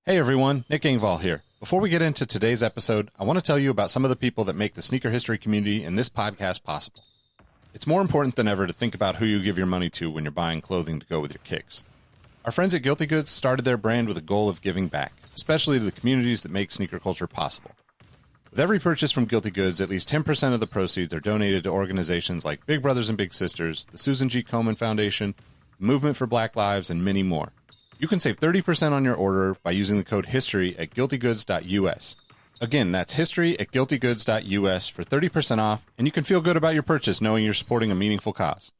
Hey everyone, Nick Engvall here. Before we get into today's episode, I want to tell you about some of the people that make the sneaker history community and this podcast possible. It's more important than ever to think about who you give your money to when you're buying clothing to go with your kicks. Our friends at Guilty Goods started their brand with a goal of giving back, especially to the communities that make sneaker culture possible. With every purchase from Guilty Goods, at least 10% of the proceeds are donated to organizations like Big Brothers and Big Sisters, the Susan G. Komen Foundation, the Movement for Black Lives, and many more. You can save 30% on your order by using the code HISTORY at guiltygoods.us. Again, that's history at guiltygoods.us for 30% off, and you can feel good about your purchase knowing you're supporting a meaningful cause.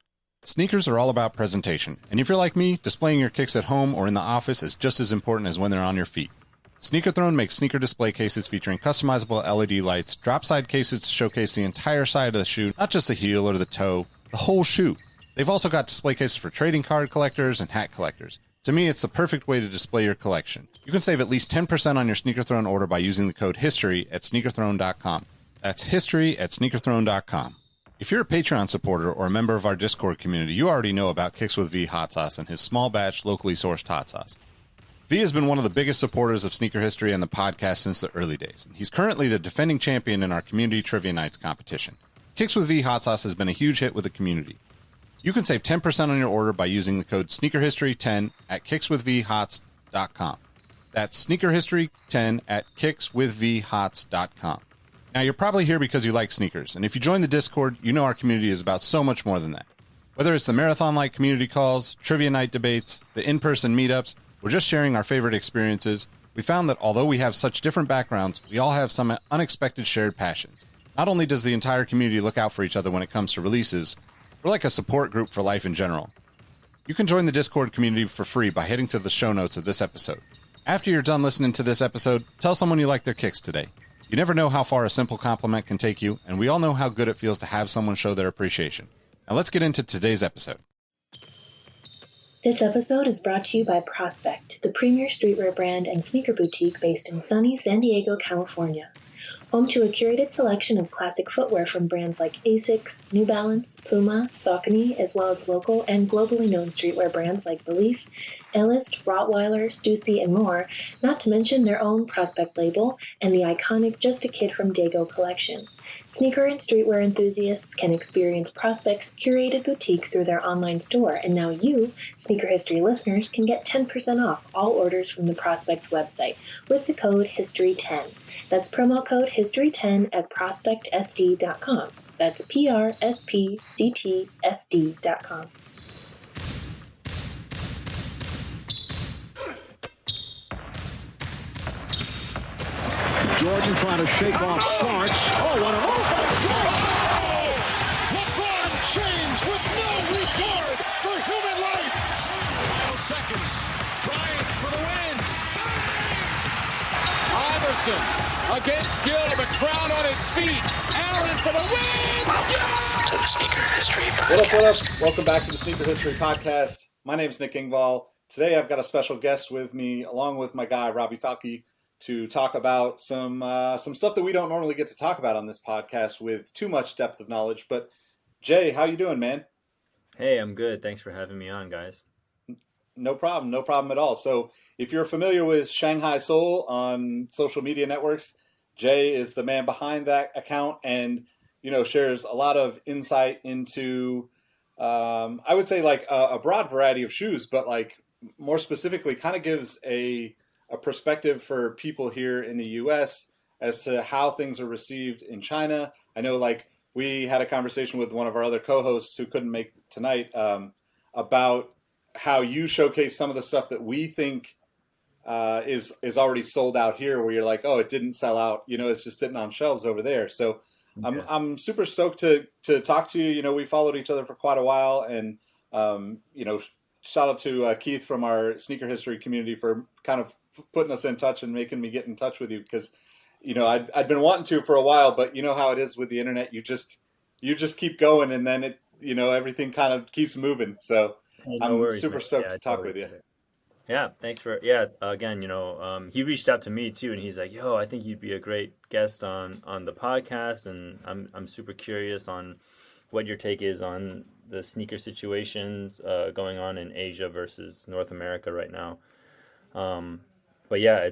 Sneakers are all about presentation, and if you're like me, displaying your kicks at home or in the office is just as important as when they're on your feet. Sneaker Throne makes sneaker display cases featuring customizable LED lights, drop-side cases to showcase the entire side of the shoe, not just the heel or the toe, the whole shoe. They've also got display cases for trading card collectors and hat collectors. To me, it's the perfect way to display your collection. You can save at least 10% on your Sneaker Throne order by using the code HISTORY at sneakerthrone.com. That's history at sneakerthrone.com. If you're a Patreon supporter or a member of our Discord community, you already know about Kicks with V hot sauce and his small batch, locally sourced hot sauce. V has been one of the biggest supporters of sneaker history and the podcast since the early days. He's currently the defending champion in our community trivia nights competition. Kicks with V hot sauce has been a huge hit with the community. You can save 10% on your order by using the code SneakerHistory10 at kickswithvhots.com. That's SneakerHistory10 at kickswithvhots.com. Now, you're probably here because you like sneakers, and if you join the Discord, you know our community is about so much more than that. Whether it's the marathon-like community calls, trivia night debates, the in-person meetups, or just sharing our favorite experiences, we found that although we have such different backgrounds, we all have some unexpected shared passions. Not only does the entire community look out for each other when it comes to releases, we're like a support group for life in general. You can join the Discord community for free by heading to the show notes of this episode. After you're done listening to this episode, tell someone you like their kicks today. You never know how far a simple compliment can take you, and we all know how good it feels to have someone show their appreciation. Now let's get into today's episode. This episode is brought to you by Prospect, the premier streetwear brand and sneaker boutique based in sunny San Diego, California. Home to a curated selection of classic footwear from brands like Asics, New Balance, Puma, Saucony, as well as local and globally known streetwear brands like Belief, Elist, Rottweiler, Stussy, and more, not to mention their own Prospect label and the iconic Just a Kid from Dago collection. Sneaker and streetwear enthusiasts can experience Prospect's curated boutique through their online store, and now you, Sneaker History listeners, can get 10% off all orders from the Prospect website with the code HISTORY10. That's promo code HISTORY10 at prospectsd.com. That's PRSPCTSD.com. Jordan trying to shake off Starks. Oh, what a move! LeBron James with no regard for human life. Final seconds. Bryant for the win. Iverson against Gill, the crowd on its feet. Allen for the win. Welcome to the Sneaker History Podcast. What up? Welcome back to the Sneaker History Podcast. My name's Nick Engvall. Today I've got a special guest with me, along with my guy, Robbie Falke, to talk about some stuff that we don't normally get to talk about on this podcast with too much depth of knowledge. But Jay, how you doing, man? Hey, I'm good. Thanks for having me on, guys. No problem at all. So if you're familiar with Shanghai Soul on social media networks, Jay is the man behind that account and, shares a lot of insight into, I would say like a broad variety of shoes, but like more specifically kind of gives a perspective for people here in the U.S. as to how things are received in China. I know, like, we had a conversation with one of our other co-hosts who couldn't make tonight about how you showcase some of the stuff that we think is already sold out here, where you're like, oh, it didn't sell out. It's just sitting on shelves over there. So okay. I'm super stoked to talk to you. We followed each other for quite a while, and shout out to Keith from our Sneaker History community for kind of putting us in touch and making me get in touch with you, because I'd been wanting to for a while, but you know how it is with the internet, you just keep going, and then it everything kind of keeps moving. So I'm super stoked to talk with you. Yeah, thanks for again, he reached out to me too, and he's like, yo, I think you'd be a great guest on the podcast, and I'm super curious on what your take is on the sneaker situations going on in Asia versus North America right now. but yeah,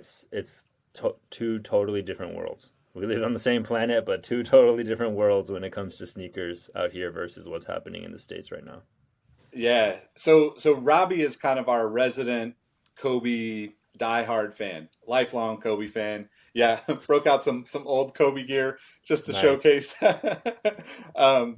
two totally different worlds. We live on the same planet, but two totally different worlds when it comes to sneakers out here versus what's happening in the States right now. Yeah. So Robbie is kind of our resident Kobe diehard fan, lifelong Kobe fan. Yeah, broke out some old Kobe gear just to Nice. showcase. um,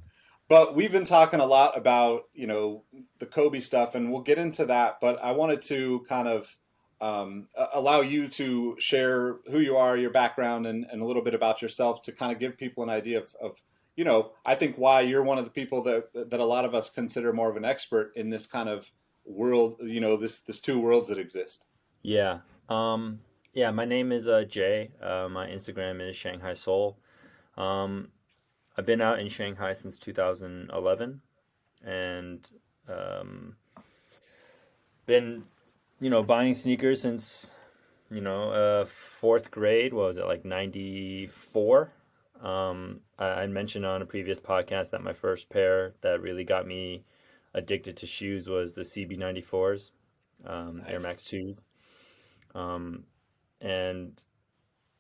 but we've been talking a lot about, the Kobe stuff, and we'll get into that. But I wanted to kind of allow you to share who you are, your background, and a little bit about yourself to kind of give people an idea of I think why you're one of the people that a lot of us consider more of an expert in this kind of world, this two worlds that exist. Yeah. Yeah, my name is Jay. My Instagram is Shanghai Soul. Um, I've been out in Shanghai since 2011 and um, been, buying sneakers since, fourth grade. What was it, like 94? I mentioned on a previous podcast that my first pair that really got me addicted to shoes was the CB94s, Air Nice. Max 2s. Um, and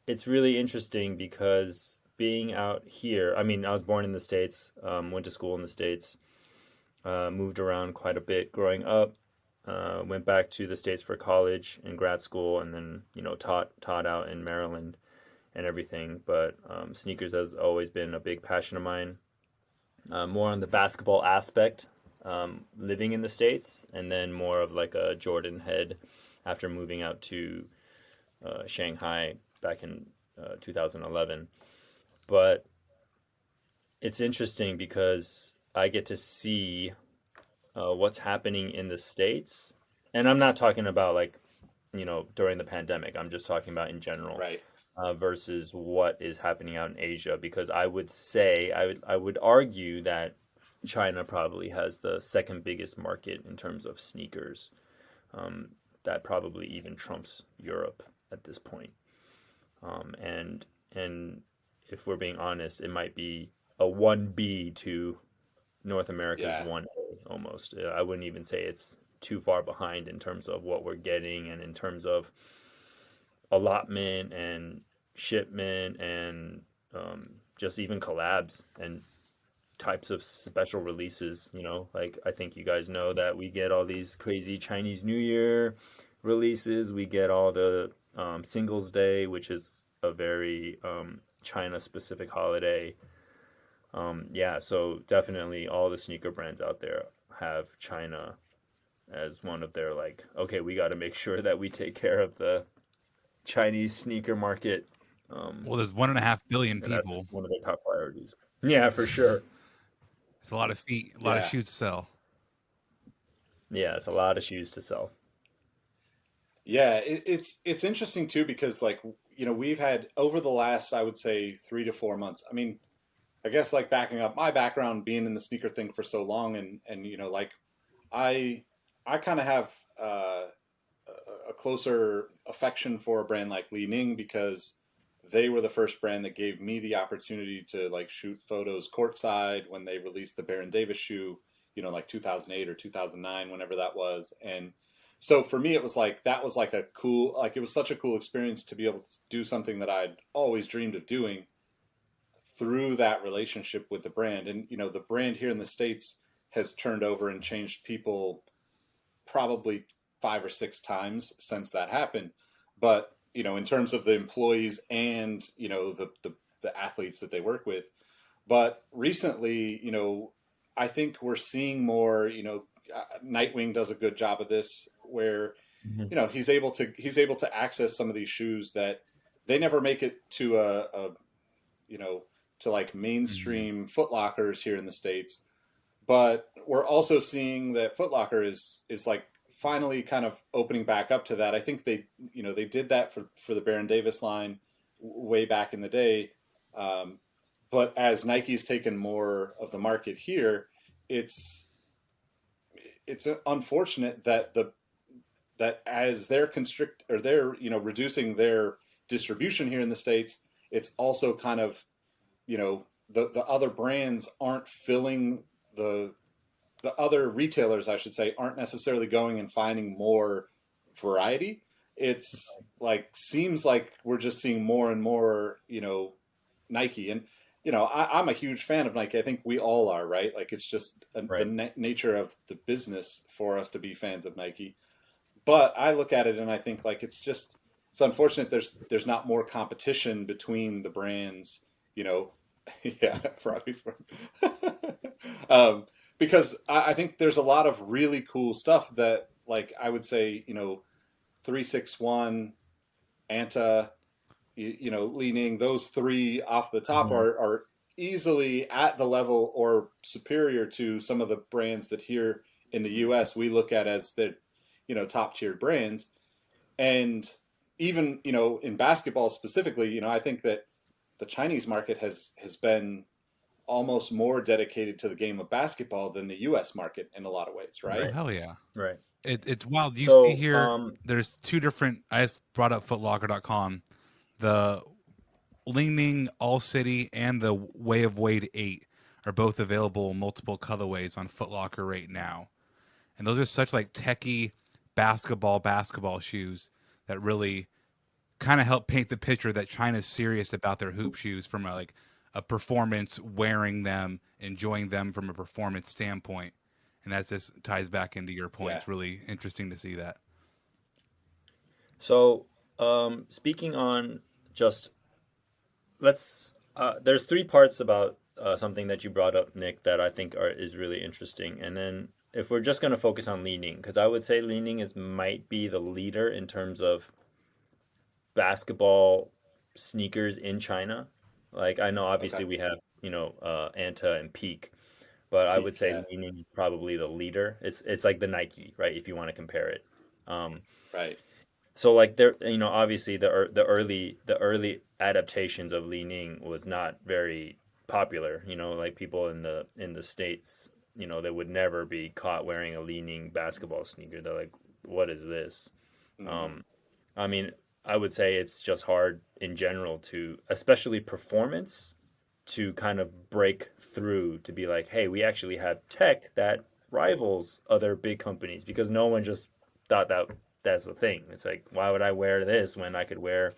it's really interesting because being out here, I mean, I was born in the States, went to school in the States, moved around quite a bit growing up, went back to the States for college and grad school, and then, taught out in Maryland and everything. But sneakers has always been a big passion of mine, more on the basketball aspect, living in the States, and then more of like a Jordan head after moving out to Shanghai back in 2011. But it's interesting because I get to see what's happening in the States. And I'm not talking about like, during the pandemic. I'm just talking about in general Right. versus what is happening out in Asia. Because I would say, I would argue that China probably has the second biggest market in terms of sneakers. Um, that probably even trumps Europe at this point. And if we're being honest, it might be a 1B to North America's Yeah. 1A almost. I wouldn't even say it's too far behind in terms of what we're getting and in terms of allotment and shipment and just even collabs and types of special releases. Like I think you guys know that we get all these crazy Chinese New Year releases. We get all the Singles Day, which is a very China specific holiday. Yeah, so definitely all the sneaker brands out there have China as one of their like, okay, we got to make sure that we take care of the Chinese sneaker market. Um, Well, there's 1.5 billion and that's people. one of their top priorities. Yeah, for sure. It's a lot of feet, a lot of Yeah. shoes to sell. Yeah, it's a lot of shoes to sell. Yeah. It's interesting too because like we've had over the last, I would say, 3 to 4 months. I mean, I guess like backing up my background, being in the sneaker thing for so long, and like I I kind of have a closer affection for a brand like Li-Ning because they were the first brand that gave me the opportunity to like shoot photos courtside when they released the Baron Davis shoe, like 2008 or 2009, whenever that was. And so for me, it was like that was like a cool, like it was such a cool experience to be able to do something that I'd always dreamed of doing through that relationship with the brand. And the brand here in the States has turned over and changed people probably 5 or 6 times since that happened. But in terms of the employees and the athletes that they work with. But recently, I think we're seeing more. Nightwing does a good job of this, where Mhm. he's able to access some of these shoes that they never make it to a you know to like Hmm. mainstream Foot Lockers here in the States. But we're also seeing that Foot Locker is like finally kind of opening back up to that. I think they did that for the Baron Davis line way back in the day. Um, but as Nike's taken more of the market here, it's it's unfortunate that as they're constrict or they're reducing their distribution here in the States, it's also kind of the other brands aren't filling the the other retailers, I should say, aren't necessarily going and finding more variety. it's like seems like we're just seeing more and more, Nike. And I'm a huge fan of Nike. I think we all are, right? Like it's just the Right. nature of the business for us to be fans of Nike. But I look at it and I think like it's unfortunate there's not more competition between the brands, you know. Yeah, probably for um, because I think there's a lot of really cool stuff that like I would say, 361, Anta, Li-Ning, those three off the top Hmm. are easily at the level or superior to some of the brands that here in the US we look at as the, top tier brands. And even, in basketball specifically, I think that the Chinese market has been almost more dedicated to the game of basketball than the US market in a lot of ways, Oh right? Right. hell yeah! Right. It's wild. You see So, here, there's two different. I just brought up Footlocker.com. The Li-Ning All City and the Way of Wade 8 are both available in multiple colorways on Footlocker right now. And those are such like techie basketball shoes that really kind of help paint the picture that China's serious about their hoop shoes from a performance, wearing them, enjoying them from a performance standpoint. And that just ties back into your point. Yeah. It's really interesting to see that. so speaking on just let's there's three parts about something that you brought up, Nick, that I think is really interesting. And then if we're just going to focus on Li-Ning, because I would say Li-Ning is might be the leader in terms of basketball sneakers in China. Like I know Okay. obviously we have, Anta and Peak, but I would Peak. say Yeah. Li-Ning is probably the leader. It's like the Nike, right? If you want to compare it. Um, Right. so like there, obviously the early adaptations of Li-Ning was not very popular. Like people in the States, they would never be caught wearing a Li-Ning basketball sneaker. They're like, what is this? Hmm. Um, I mean, I would say it's just hard in general to, especially performance, to kind of break through to be like, hey, we actually have tech that rivals other big companies because no one just thought that that's the thing. It's like, why would I wear this when I could wear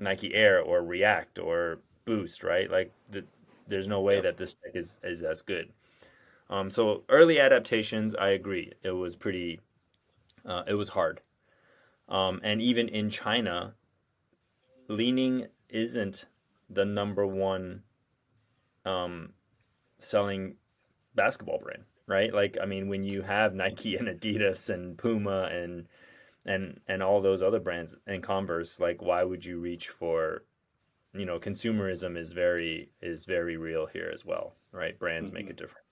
Nike Air or React or Boost, right? Like, there's no way Yep. that this tech is as good. So early adaptations, I agree. It was hard. And even in China, Li-Ning isn't the number one um, selling basketball brand, right? Like, I mean, when you have Nike and Adidas and Puma and all those other brands and Converse, like, why would you reach for, consumerism is very real here as well, right? Brands make Hmm. a difference.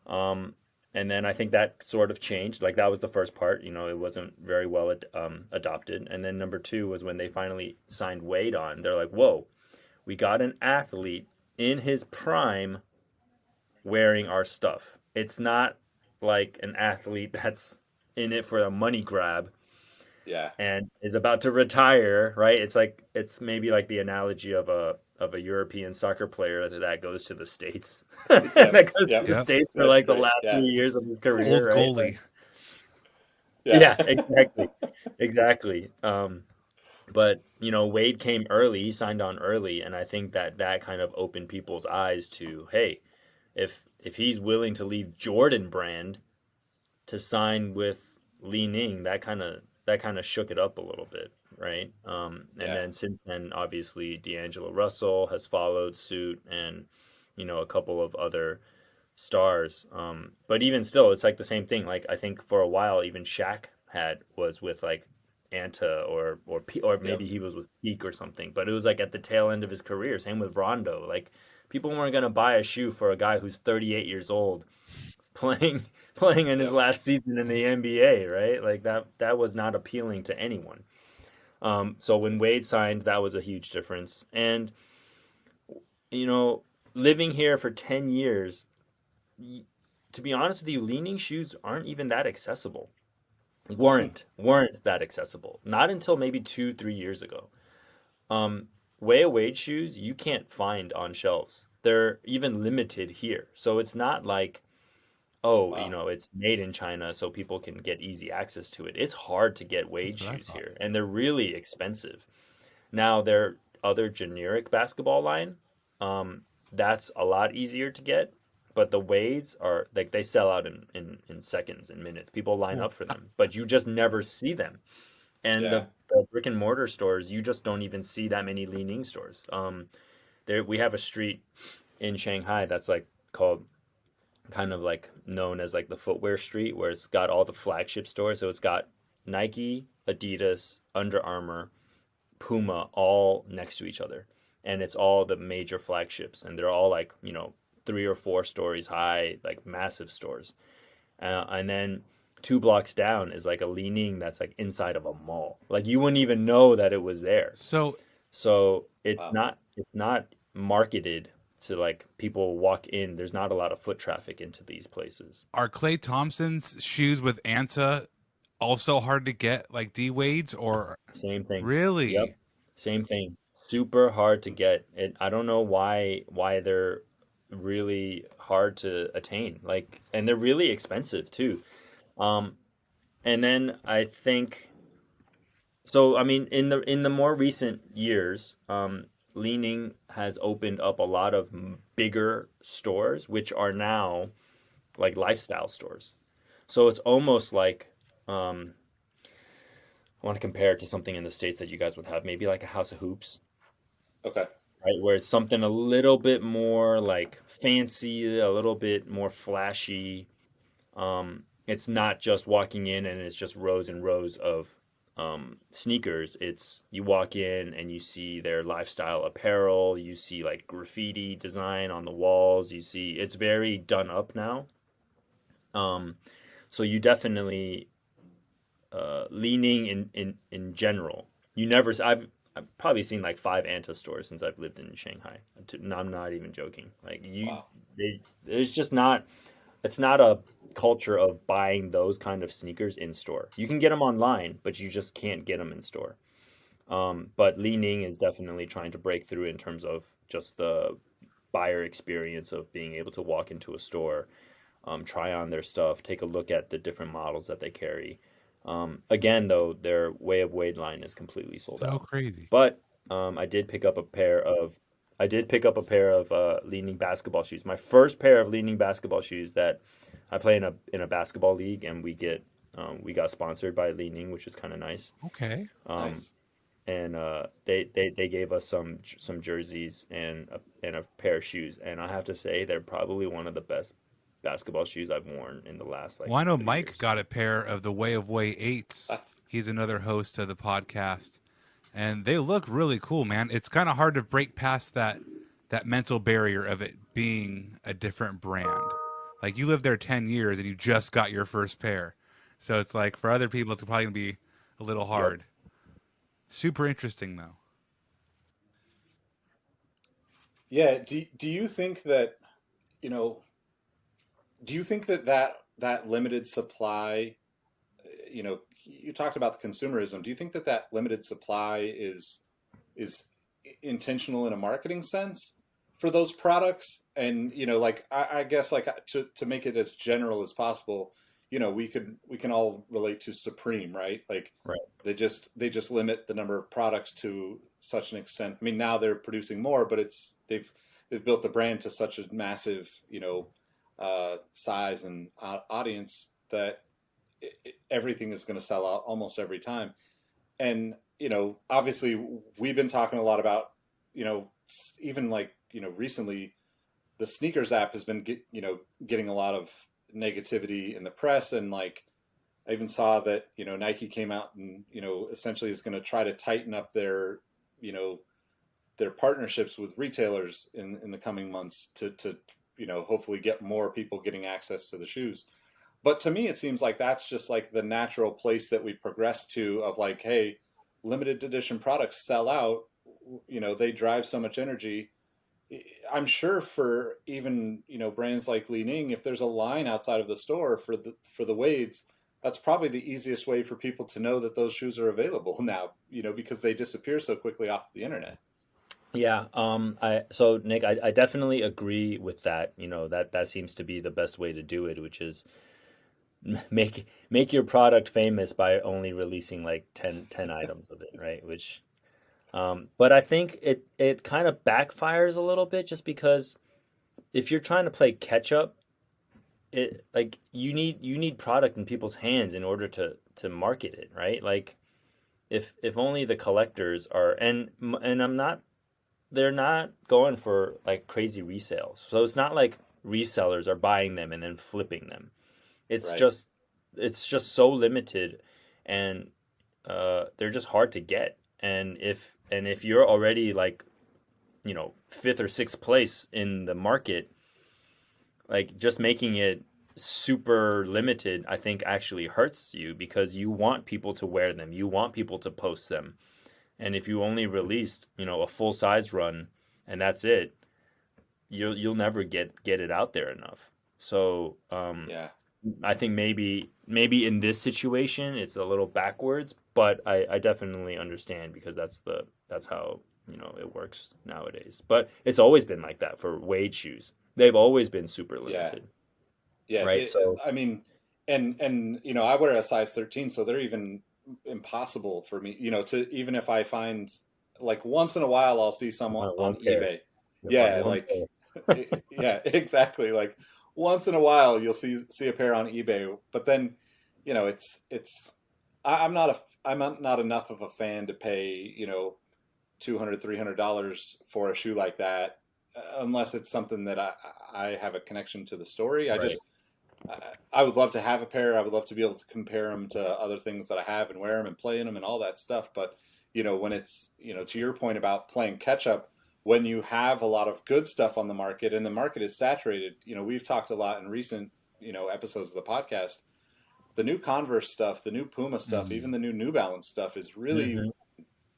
Um, and then I think that sort of changed. Like that was the first part, it wasn't very well adopted. And then number two was when they finally signed Wade on. They're like, whoa, we got an athlete in his prime wearing our stuff. It's not like an athlete that's in it for a money grab Yeah. and is about to retire, right? It's maybe like the analogy of a European soccer player that goes to the States. Yep. That goes to Yep. the Yep. States for That's like the great. last Yeah. 3 years of his Old career, right? goalie. Yeah. Yeah, exactly. Exactly. But Wade came early, he signed on early, and I think that kind of opened people's eyes to, hey, if he's willing to leave Jordan Brand to sign with Li Ning, that kind of shook it up a little bit, right? And Yeah. then since then, obviously D'Angelo Russell has followed suit, and a couple of other stars. But even still, it's like the same thing. Like I think for a while, even Shaq was with like Anta or maybe Yep. he was with Peak or something. But it was like at the tail end of his career. Same with Rondo. Like people weren't gonna buy a shoe for a guy who's 38 years old playing playing in his Yep. last season in the NBA, right? Like that was not appealing to anyone. So when Wade signed, that was a huge difference. And you know, living here for 10 years, to be honest with you, Li-Ning shoes aren't even that accessible. Hmm. Weren't that accessible. Not until maybe 2, 3 years ago. Way of Wade shoes you can't find on shelves. They're even limited here. So it's not like oh, Wow. it's made in China so people can get easy access to it. It's hard to get Wade That's what I shoes thought. here, and they're really expensive. Now, their other generic basketball line, um, that's a lot easier to get, but the Wades are like they sell out in seconds and minutes. People line Cool. up for them, but you just never see them. And Yeah. the brick and mortar stores, you just don't even see that many Li-Ning stores. There we have a street in Shanghai that's like called kind of like known as like the footwear street, where it's got all the flagship stores. So it's got Nike, Adidas, Under Armour, Puma all next to each other. And it's all the major flagships, and they're all like, 3 or 4 stories high, like massive stores. And then 2 blocks down is like a Li-Ning that's like inside of a mall. Like you wouldn't even know that it was there. So So it's Wow. not marketed to like people walk in. There's not a lot of foot traffic into these places. are Clay Thompson's shoes with Anta also hard to get, like D Wade's, or Same thing. Yep. really? Same thing. Super hard to get. I don't know why they're really hard to attain. Like, and they're really expensive too. Um, and then I think so. I mean, in the more recent years, Li-Ning has opened up a lot of bigger stores, which are now like lifestyle stores. So it's almost like um, I want to compare it to something in the States that you guys would have, maybe like a House of Hoops, Okay. right? Where it's something a little bit more like fancy, a little bit more flashy. It's not just walking in and it's just rows and rows of sneakers. It's you walk in and you see their lifestyle apparel, you see like graffiti design on the walls, you see it's very done up now. Um, so you definitely Li-Ning in general. You never. I've probably seen like 5 Anta stores since I've lived in Shanghai. I'm not even joking. Like Wow. there's just not. It's not a culture of buying those kind of sneakers in store. You can get them online, but you just can't get them in store. But Li-Ning is definitely trying to break through in terms of just the buyer experience of being able to walk into a store, try on their stuff, take a look at the different models that they carry. Again, though, their Way of Wade line is completely sold So out. crazy. But I did pick up a pair of Li-Ning basketball shoes. My first pair of Li-Ning basketball shoes that I play in a basketball league, and we got sponsored by Li-Ning, which is kind of nice. Okay. Um, Nice. and they gave us some jerseys and a pair of shoes, and I have to say they're probably one of the best basketball shoes I've worn in the last like Well, I know 3 Mike years. got a pair of the Way of Way 8s. That's He's another host of the podcast. And they look really cool, man. It's kind of hard to break past that mental barrier of it being a different brand. Like you lived there 10 years and you just got your first pair. So it's like for other people it's probably going to be a little yep. hard. Super interesting though. Yeah. Do you think that, you know, do you think that that limited supply, you talked about the consumerism. Do you think that that limited supply is intentional in a marketing sense for those products? And like I guess like to make it as general as possible, we can all relate to Supreme, right? Like Right. they just limit the number of products to such an extent. I mean, now they're producing more, but they've built the brand to such a massive, size and audience that everything is going to sell out almost every time. And obviously we've been talking a lot about, even like recently the sneakers app has been getting a lot of negativity in the press. And like I even saw that Nike came out and essentially is going to try to tighten up you know their partnerships with retailers in the coming months to hopefully get more people getting access to the shoes. But to me, it seems like that's just like the natural place that we progress to of like, hey, limited edition products sell out. They drive so much energy. I'm sure for even brands like Li-Ning, if there's a line outside of the store for the Wades, that's probably the easiest way for people to know that those shoes are available now. Because they disappear so quickly off the internet. Yeah, so Nick, I definitely agree with that. That seems to be the best way to do it, which is make your product famous by only releasing like ten items of it, right? Which but I think it kind of backfires a little bit just because if you're trying to play catch up, it like you need product in people's hands in order to market it, right? Like if only the collectors are and I'm not they're not going for like crazy resales. So it's not like resellers are buying them and then flipping them. It's Right. just it's just so limited and they're just hard to get. And if you're already like, fifth or sixth place in the market, like just making it super limited, I think actually hurts you because you want people to wear them. You want people to post them. And if you only released, a full size run and that's it, you'll never get it out there enough. So Yeah. I think maybe in this situation it's a little backwards, but I definitely understand because that's how it works nowadays. But it's always been like that for Wade shoes. They've always been super Yeah. limited, Yeah. right? So I mean, and I wear a size 13, so they're even impossible for me, to even if I find like once in a while I'll see you some want one on pair. eBay. You want Yeah, one like pair. yeah, exactly. Like once in a while you'll see a pair on eBay, but then, it's I'm not enough of a fan to pay, 200 $300 for a shoe like that, unless it's something that I have a connection to the story. Right. I would love to have a pair. I would love to be able to compare them to other things that I have and wear them and play in them and all that stuff. But, when it's, to your point about playing catch up, when you have a lot of good stuff on the market and the market is saturated, we've talked a lot in recent, episodes of the podcast. The new Converse stuff, the new Puma stuff, Mm. even the new Balance stuff is really Hmm.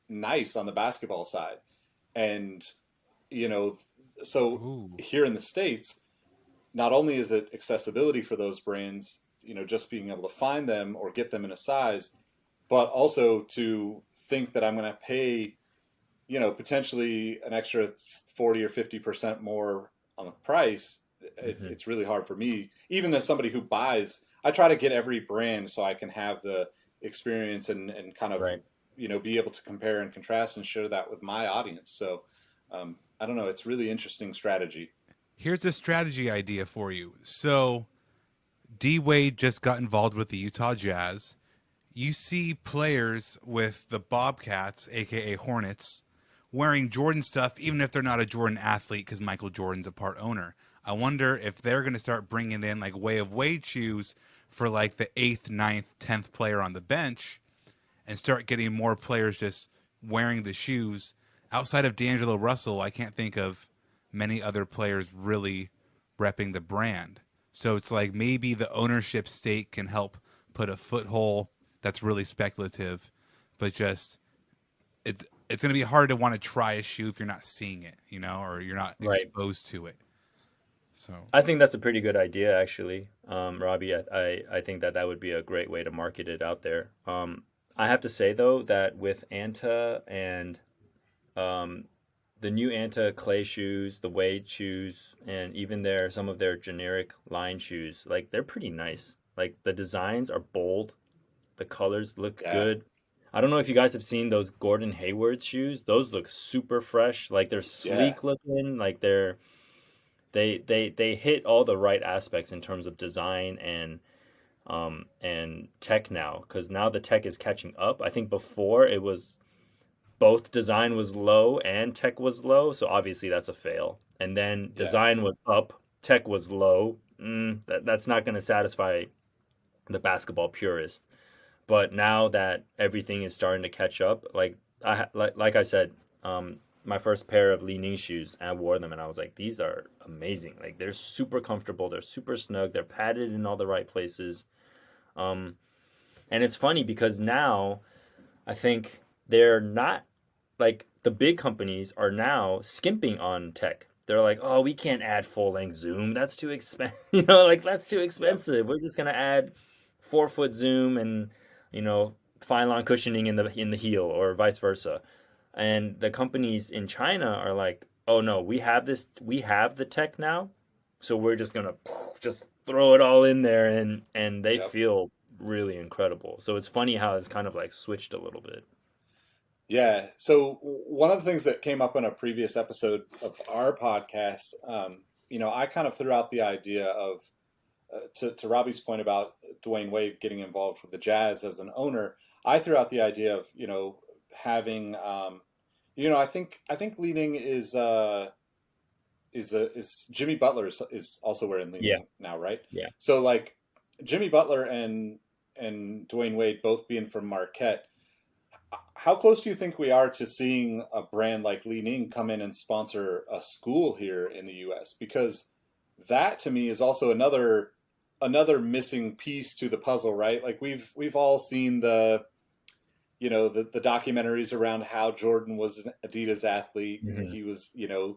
nice on the basketball side. And, you know, so Ooh. here in the States, not only is it accessibility for those brands, just being able to find them or get them in a size, but also to think that I'm going to pay, potentially an extra 40 or 50% more on the price. Hmm. It's really hard for me, even as somebody who buys. I try to get every brand so I can have the experience and kind of, Right. be able to compare and contrast and share that with my audience. So, I don't know. It's really interesting strategy. Here's a strategy idea for you. So, D Wade just got involved with the Utah Jazz. You see players with the Bobcats, aka Hornets, wearing Jordan stuff, even if they're not a Jordan athlete, because Michael Jordan's a part owner. I wonder if they're going to start bringing in like Way of Wade shoes for like the eighth, ninth, 10th player on the bench, and start getting more players just wearing the shoes. Outside of D'Angelo Russell, I can't think of many other players really repping the brand. So it's like maybe the ownership stake can help put a foothold that's really speculative, but just it's going to be hard to want to try a shoe if you're not seeing it, or you're not Right. exposed to it. So, I think that's a pretty good idea, actually, Robbie. I think that would be a great way to market it out there. I have to say though that with Anta and um, the new Anta clay shoes, the Wade shoes, and even some of their generic line shoes, like they're pretty nice. Like the designs are bold, the colors look Yeah, good. I don't know if you guys have seen those Gordon Hayward shoes. Those look super fresh. Like they're yeah, sleek looking. Like they hit all the right aspects in terms of design and tech now because now the tech is catching up. I think before it was both design was low and tech was low, so obviously that's a fail. And then yeah, design was up, tech was low. That's not going to satisfy the basketball purist. But now that everything is starting to catch up, like I said, my first pair of Li-Ning shoes, I wore them and I was like, these are amazing. Like they're super comfortable, they're super snug, they're padded in all the right places. Um, and it's funny because now I think they're not like the big companies are now skimping on tech. They're like, oh, we can't add full length zoom. That's too expensive. Like that's too yep, expensive. We're just gonna add 4 foot zoom and fine line cushioning in the heel or vice versa. And the companies in China are like, oh no, we have the tech now, so we're just gonna just throw it all in there, and they Yep. feel really incredible. So it's funny how it's kind of like switched a little bit. Yeah. So one of the things that came up in a previous episode of our podcast, I kind of threw out the idea of, to Robbie's point about Dwayne Wade getting involved with the Jazz as an owner. I threw out the idea of, having, I think Li-Ning is Jimmy Butler is also wearing Yeah, Li-Ning now, right? yeah. So like Jimmy Butler and Dwayne Wade both being from Marquette. How close do you think we are to seeing a brand like Li-Ning come in and sponsor a school here in the U.S.? Because that to me is also another missing piece to the puzzle, right? Like we've all seen the documentaries around how Jordan was an Adidas athlete and Hmm. he was,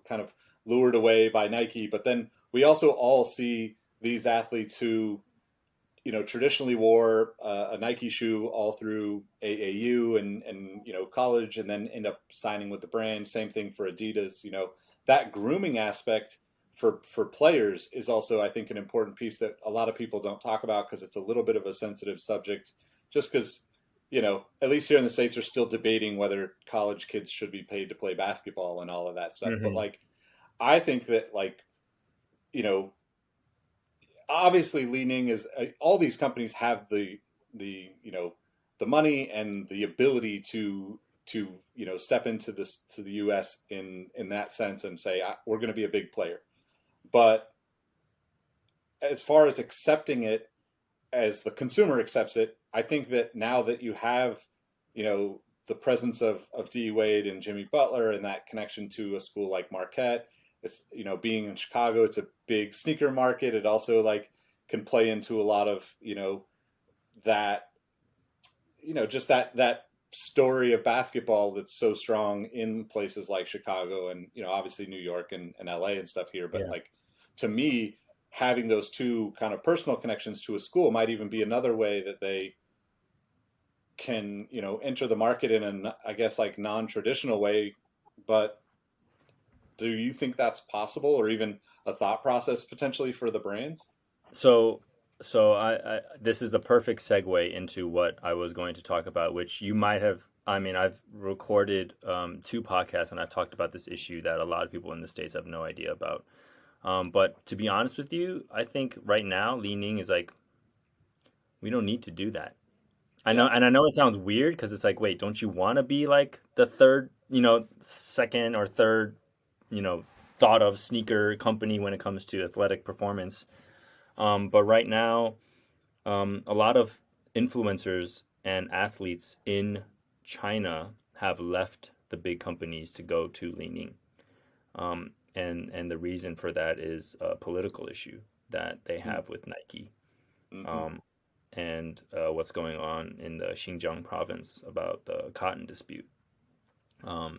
kind of lured away by Nike. But then we also all see these athletes who, traditionally wore a Nike shoe all through AAU and college, and then end up signing with the brand. Same thing for Adidas. That grooming aspect for players is also, I think, an important piece that a lot of people don't talk about because it's a little bit of a sensitive subject. Just because, at least here in the States, are still debating whether college kids should be paid to play basketball and all of that stuff. But Hmm. like, I think that you know obviously Li-Ning is all these companies have the money and the ability to step into this to the US in that sense and say we're going to be a big player. But as far as accepting it as the consumer accepts it, I think that now that you have the presence of D Wade and Jimmy Butler and that connection to a school like Marquette, it's being in Chicago, it's a big sneaker market. It also like can play into a lot of that just that story of basketball that's so strong in places like Chicago and obviously New York and LA and stuff here. But Yeah. like to me, having those two kind of personal connections to a school might even be another way that they can enter the market in an I guess like non-traditional way. But do you think that's possible or even a thought process potentially for the brands? So, so this is a perfect segue into what I was going to talk about, which you might have. I mean, I've recorded two podcasts and I've talked about this issue that a lot of people in the States have no idea about. But to be honest with you, I think right now Li-Ning is like, we don't need to do that. I know, Yeah. and I know it sounds weird because it's like, wait, don't you want to be like the third, second or third, you know, thought of sneaker company when it comes to athletic performance? But right now, a lot of influencers and athletes in China have left the big companies to go to Li-Ning. And the reason for that is a political issue that they have with Nike. Mm-hmm. Um, and what's going on in the Xinjiang province about the cotton dispute.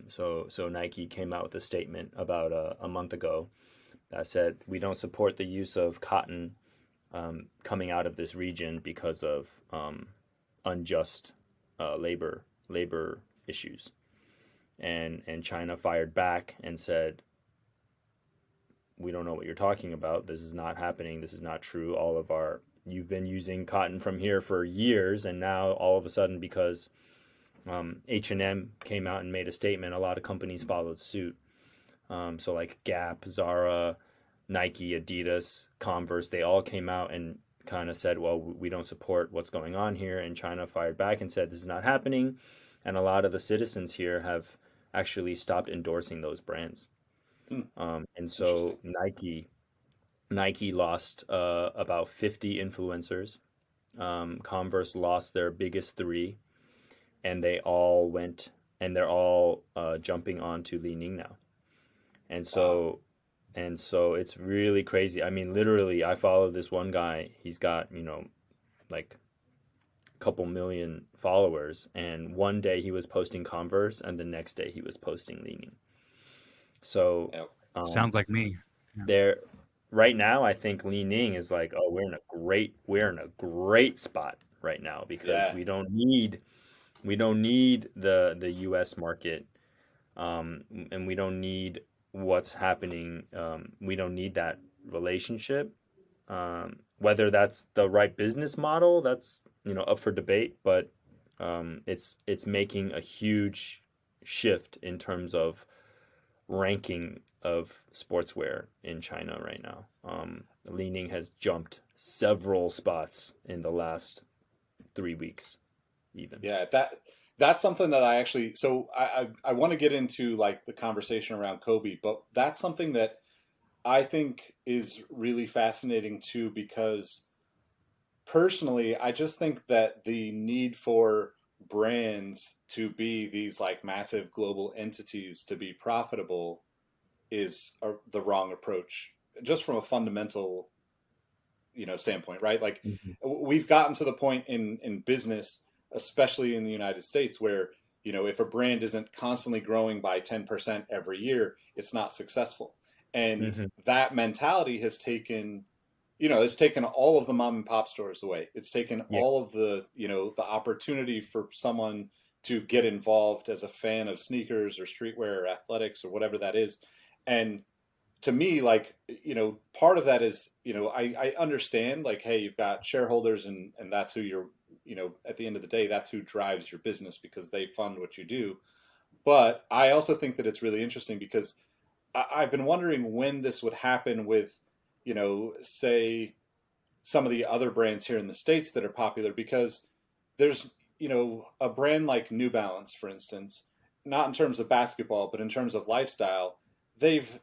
So Nike came out with a statement about a month ago that said we don't support the use of cotton coming out of this region because of unjust labor issues. And China fired back and said, we don't know what you're talking about. This is not happening. This is not true. You've been using cotton from here for years, and now all of a sudden, because H&M came out and made a statement, a lot of companies followed suit. So like Gap, Zara, Nike, Adidas, Converse, they all came out and kind of said, well, we don't support what's going on here. And China fired back and said, this is not happening. And a lot of the citizens here have actually stopped endorsing those brands. Hmm. And so Interesting. Nike lost about 50 influencers. Converse lost their biggest three, and they're all jumping onto Li-Ning now. And Wow. so it's really crazy. I mean, literally, I follow this one guy. He's got, like a couple million followers, and one day he was posting Converse, and the next day he was posting Li-Ning. So, Yeah. Sounds um, like me. Yeah. there, right now, I think Li-Ning is like, oh, we're in a great spot right now because Yeah. we don't need the U.S. market. and we don't need what's happening. We don't need that relationship. Whether that's the right business model, that's up for debate. But it's making a huge shift in terms of ranking of sportswear in China right now. Li-Ning has jumped several spots in the last 3 weeks, even. Yeah, that's something that I actually so I want to get into like the conversation around Kobe, but that's something that I think is really fascinating too because personally, I just think that the need for brands to be these like massive global entities to be profitable is the wrong approach just from a fundamental standpoint, right? Like Mhm. we've gotten to the point in business, especially in the United States, where if a brand isn't constantly growing by 10% every year, it's not successful. And Mhm. that mentality has taken it's taken all of the mom and pop stores away. It's taken Yeah. all of the opportunity for someone to get involved as a fan of sneakers or streetwear or athletics or whatever that is. And to me, like, part of that is, I understand, like, hey, you've got shareholders and that's who you're, at the end of the day, that's who drives your business because they fund what you do. But I also think that it's really interesting because I've been wondering when this would happen with, say, some of the other brands here in the States that are popular because there's, a brand like New Balance, for instance, not in terms of basketball, but in terms of lifestyle, they've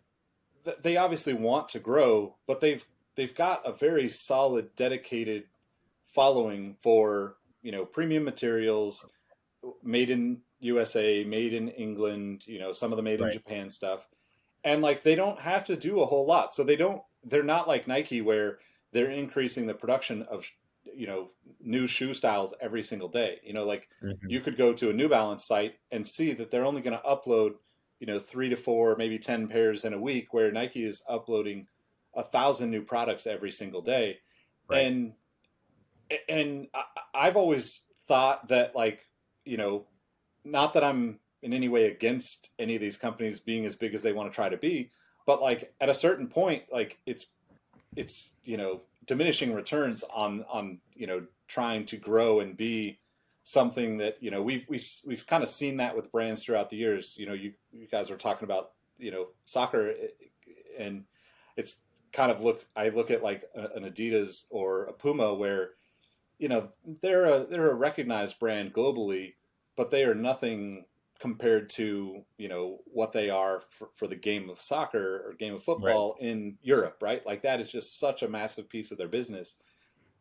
they obviously want to grow, but they've got a very solid, dedicated following for premium materials, made in USA, made in England, some of the made in Right. Japan stuff, and like they don't have to do a whole lot. So they're not like Nike where they're increasing the production of you know new shoe styles every single day. Like Mhm. you could go to a New Balance site and see that they're only going to upload 3 to 4, maybe 10 pairs in a week, where Nike is uploading 1,000 new products every single day. Right. And I've always thought that, like, you know not that I'm in any way against any of these companies being as big as they want to try to be, but like at a certain point, like it's diminishing returns on trying to grow and be something that we've kind of seen that with brands throughout the years. You guys were talking about soccer, and it's kind of I look at like an Adidas or a Puma where you know they're a recognized brand globally, but they are nothing compared to what they are for the game of soccer or game of Right. football in Europe, right? Like that is just such a massive piece of their business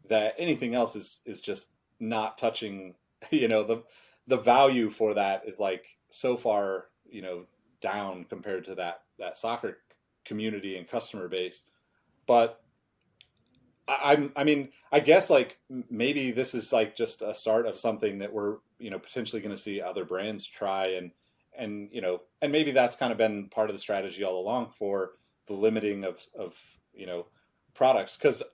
that anything else is just not touching. The value for that is like so far down compared to that soccer community and customer base. But I mean, I guess like maybe this is like just a start of something that we're potentially going to see other brands try, and maybe that's kind of been part of the strategy all along for the limiting of products because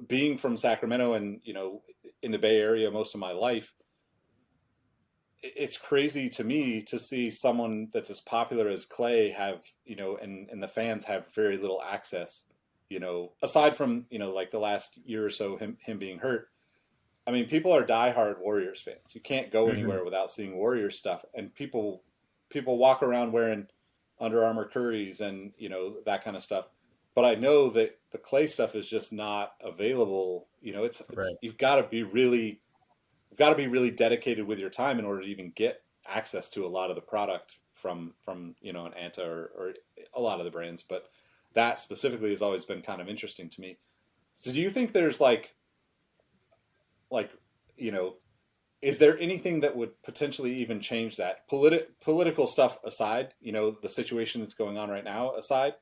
being from Sacramento and in the Bay Area most of my life, it's crazy to me to see someone that's as popular as Clay have and the fans have very little access, aside from like the last year or so him being hurt. I mean, people are diehard Warriors fans. You can't go Mhm. anywhere without seeing Warriors stuff, and people walk around wearing Under Armour Currys and that kind of stuff. But I know that the Clay stuff is just not available. It's Right. you've got to be really dedicated with your time in order to even get access to a lot of the product from an Anta or a lot of the brands. But that specifically has always been kind of interesting to me. So do you think there's like you know is there anything that would potentially even change that political stuff aside, the situation that's going on right now aside,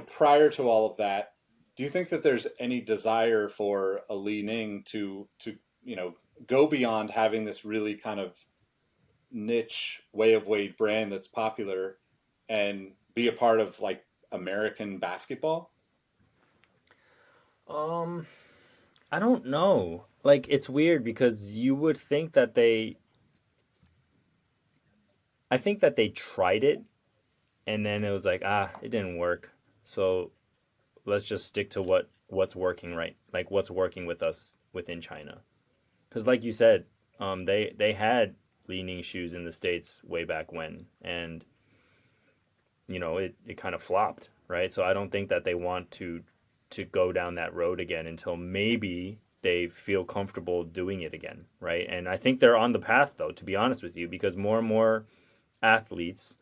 prior to all of that, do you think that there's any desire for a Li-Ning to go beyond having this really kind of niche way of Wade brand that's popular and be a part of like American basketball? Um, I don't know. Like it's weird because you would think that they I think that they tried it and then it was like, it didn't work. So let's just stick to what's working right, like what's working with us within China. Because like you said, they had Li-Ning shoes in the States way back when, and it kind of flopped, right? So I don't think that they want to go down that road again until maybe they feel comfortable doing it again, right? And I think they're on the path though, to be honest with you, because more and more athletes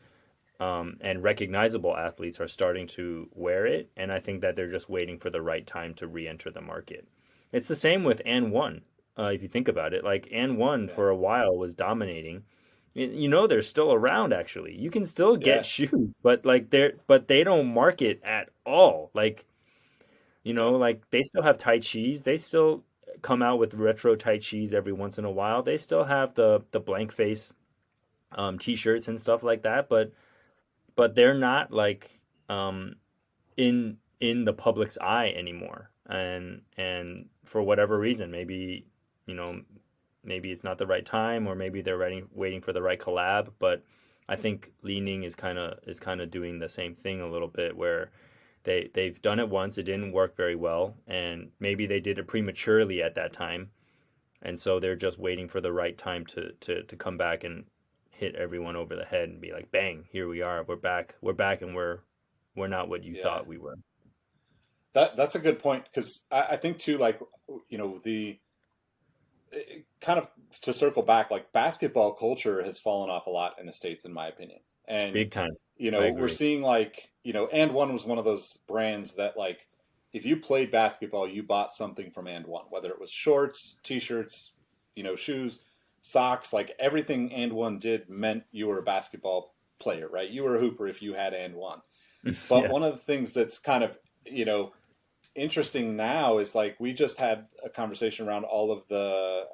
and recognizable athletes are starting to wear it, and I think that they're just waiting for the right time to re-enter the market. It's the same with And One. If you think about it, like And One Yeah. for a while was dominating. They're still around actually. You can still get Yeah. shoes, but they don't market at all. Yep. Like they still have Tai Chis. They still come out with retro Tai Chis every once in a while. They still have the blank face t-shirts and stuff like that, but they're not like um in the public's eye anymore. And for whatever reason, you know maybe it's not the right time, or maybe they're waiting for the right collab. But I think Li-Ning is kind of doing the same thing a little bit, where they've done it once, it didn't work very well, and maybe they did it prematurely at that time, and so they're just waiting for the right time to come back and hit everyone over the head and be like, bang, here we are, we're back, and we're not what you Yeah. thought we were. That's a good point, because I think too, like, the kind of, to circle back, like basketball culture has fallen off a lot in the States, in my opinion. And, Big time. I we're agree. seeing like, And One was one of those brands that, like, if you played basketball, you bought something from And One, whether it was shorts, t-shirts, shoes, socks, like everything And One did meant you were a basketball player, right? You were a hooper if you had And One. But Yeah. one of the things that's kind of, interesting now is, like, we just had a conversation around all of the